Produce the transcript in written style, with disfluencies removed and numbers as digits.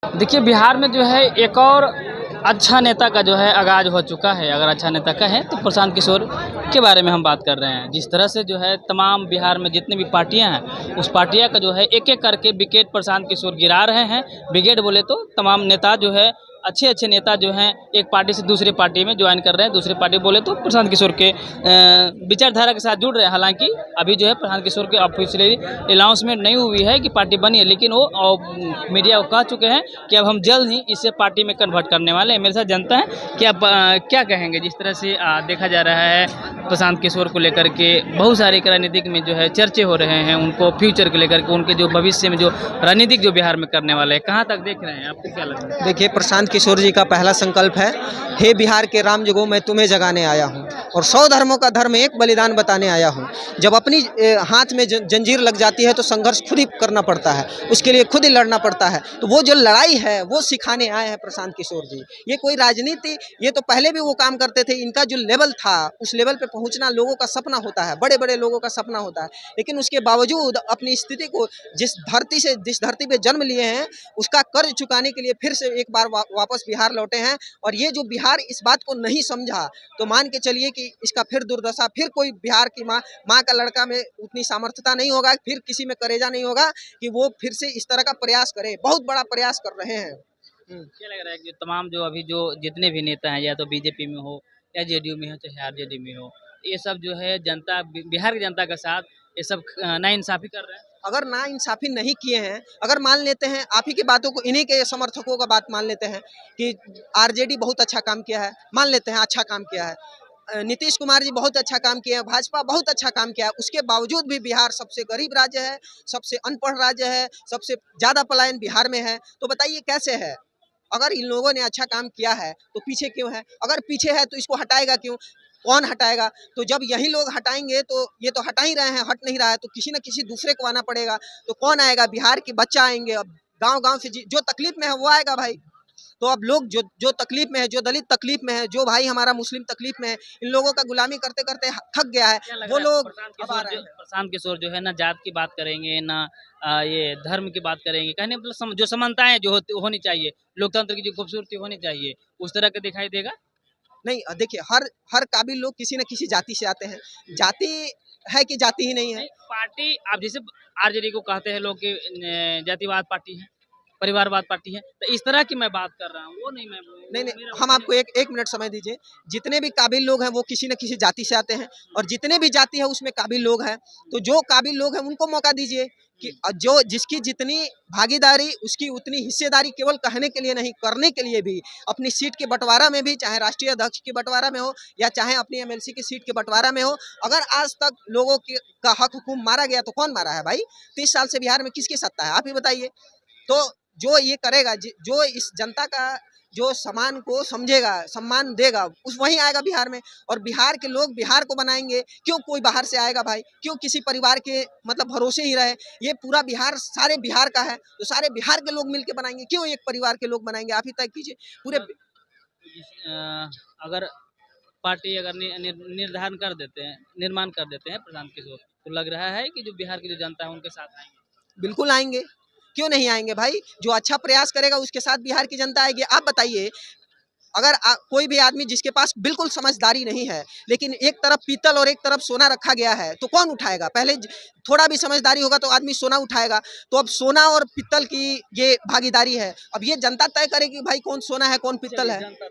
देखिए, बिहार में जो है एक और अच्छा नेता का जो है आगाज़ हो चुका है। अगर अच्छा नेता कहें तो प्रशांत किशोर के बारे में हम बात कर रहे हैं। जिस तरह से जो है तमाम बिहार में जितनी भी पार्टियां हैं, उस पार्टियां का जो है एक-एक करके विकेट प्रशांत किशोर गिरा रहे हैं। विकेट बोले तो तमाम नेता जो है अच्छे-अच्छे नेता जो हैं एक पार्टी से दूसरी पार्टी में जॉइन कर रहे हैं। दूसरी पार्टी बोले तो प्रशांत किशोर के विचारधारा के साथ जुड़ रहे हैं। हालाँकि अभी जो है प्रशांत किशोर की ऑफ़िशियली अनाउंसमेंट नहीं हुई है कि पार्टी बनी है, लेकिन वो मीडिया को कह चुके हैं कि अब हम जल्द ही इसे पार्टी में कन्वर्ट करने वाले हैं। मेरे साथ जनता है कि आप क्या कहेंगे जिस तरह से देखा जा रहा है प्रशांत किशोर को लेकर के बहुत सारे राजनीतिक में जो है चर्चे हो रहे हैं, उनको फ्यूचर को लेकर के, उनके जो भविष्य में जो राजनीतिक जो बिहार में करने वाले हैं, कहाँ तक देख रहे हैं, आपको क्या लगता है? देखिए, प्रशांत किशोर जी का पहला संकल्प है, हे बिहार के राम जगो मैं तुम्हें जगाने आया हूँ और 100 धर्मों का धर्म एक बलिदान बताने आया हूँ। जब अपनी हाथ में जंजीर लग जाती है तो संघर्ष खुद ही करना पड़ता है, उसके लिए खुद ही लड़ना पड़ता है। तो वो जो लड़ाई है वो सिखाने आए हैं प्रशांत किशोर जी। ये कोई राजनीति, ये तो पहले भी वो काम करते थे। इनका जो लेवल था उस लेवल पे पहुंचना लोगों का सपना होता है, बड़े बड़े लोगों का सपना होता है। लेकिन उसके बावजूद अपनी स्थिति को जिस धरती पे जन्म लिए हैं उसका कर्ज चुकाने के लिए फिर से एक बार वापस बिहार लौटे हैं। और ये जो बिहार इस बात को नहीं समझा तो मान के चलिए कि इसका फिर दुर्दशा, फिर कोई बिहार की माँ का लड़का में उतनी सामर्थ्यता नहीं होगा, फिर किसी में करेजा नहीं होगा कि वो फिर से इस तरह का प्रयास करे। बहुत बड़ा प्रयास कर रहे हैं। क्या लग रहा है कि तमाम जो अभी जो जितने भी नेता हैं, या तो बीजेपी में हो या जेडीयू में हो चाहे आरजेडी में हो, ये सब जो है जनता बिहार की जनता के साथ ये सब नाइंसाफ़ी कर रहे हैं? अगर ना इंसाफी नहीं किए हैं, अगर मान लेते हैं आप ही की बातों को, इन्हीं के समर्थकों का बात मान लेते हैं कि आरजेडी बहुत अच्छा काम किया है, मान लेते हैं अच्छा काम किया है, नीतीश कुमार जी बहुत अच्छा काम किया है, भाजपा बहुत अच्छा काम किया है, उसके बावजूद भी बिहार सबसे गरीब राज्य है, सबसे अनपढ़ राज्य है, सबसे ज़्यादा पलायन बिहार में है। तो बताइए कैसे है? अगर इन लोगों ने अच्छा काम किया है तो पीछे क्यों है? अगर पीछे है तो इसको हटाएगा क्यों? कौन हटाएगा? तो जब यही लोग हटाएंगे तो ये तो हटा ही रहे हैं, हट नहीं रहा है, तो किसी न किसी दूसरे को आना पड़ेगा। तो कौन आएगा? बिहार के बच्चा आएंगे। अब गांव-गांव से जो तकलीफ में है वो आएगा भाई। तो अब लोग जो जो तकलीफ में है, जो दलित तकलीफ में है, जो भाई हमारा मुस्लिम तकलीफ में है, इन लोगों का गुलामी करते करते थक गया है, क्या लग वो रहा है लोग अब आ रहे हैं। प्रशांत किशोर जो है ना जात की बात करेंगे ना ये धर्म की बात करेंगे, कहने मतलब जो समानताएं जो होनी चाहिए, लोकतंत्र की जो खूबसूरती होनी चाहिए, उस तरह का दिखाई देगा? नहीं, देखिए, हर हर काबिल लोग किसी न किसी जाति से आते हैं। जाति है कि जाति ही नहीं है। नहीं, पार्टी आप जैसे आरजेडी को कहते हैं लोग कि जातिवाद पार्टी है, परिवारवाद पार्टी है, तो इस तरह की मैं बात कर रहा हूँ, वो नहीं मैं नहीं, वो नहीं, मेरा हम वो आपको नहीं। एक मिनट समय दीजिए। जितने भी काबिल लोग हैं वो किसी न किसी जाति से आते हैं और जितने भी जाति है उसमें काबिल लोग हैं। तो जो काबिल लोग हैं उनको मौका दीजिए कि जो जिसकी जितनी भागीदारी उसकी उतनी हिस्सेदारी, केवल कहने के लिए नहीं, करने के लिए भी। अपनी सीट के बंटवारा में भी, चाहे राष्ट्रीय अध्यक्ष के बंटवारा में हो या चाहे अपनी एमएलसी की सीट के बंटवारा में हो, अगर आज तक लोगों का हक हुकूम मारा गया तो कौन मारा है भाई? 30 साल से बिहार में किसकी सत्ता है, आप ही बताइए। तो जो ये करेगा, जो इस जनता का जो सम्मान को समझेगा, सम्मान देगा, उस वही आएगा बिहार में। और बिहार के लोग बिहार को बनाएंगे। क्यों कोई बाहर से आएगा भाई? क्यों किसी परिवार के मतलब भरोसे ही रहे? ये पूरा बिहार सारे बिहार का है, तो सारे बिहार के लोग मिलके बनाएंगे। क्यों एक परिवार के लोग बनाएंगे? आप ही तय कीजिए पूरे। अगर पार्टी अगर निर्धारण कर देते हैं, निर्माण कर देते हैं प्रशांत किशोर, तो लग रहा है कि जो बिहार की जो जनता है उनके साथ आएंगे। बिल्कुल आएंगे, क्यों नहीं आएंगे भाई? जो अच्छा प्रयास करेगा उसके साथ बिहार की जनता आएगी। आप बताइए, अगर कोई भी आदमी जिसके पास बिल्कुल समझदारी नहीं है, लेकिन एक तरफ पीतल और एक तरफ सोना रखा गया है, तो कौन उठाएगा? पहले थोड़ा भी समझदारी होगा तो आदमी सोना उठाएगा। तो अब सोना और पीतल की ये भागीदारी है। अब ये जनता तय करेगी भाई कौन सोना है कौन पीतल है।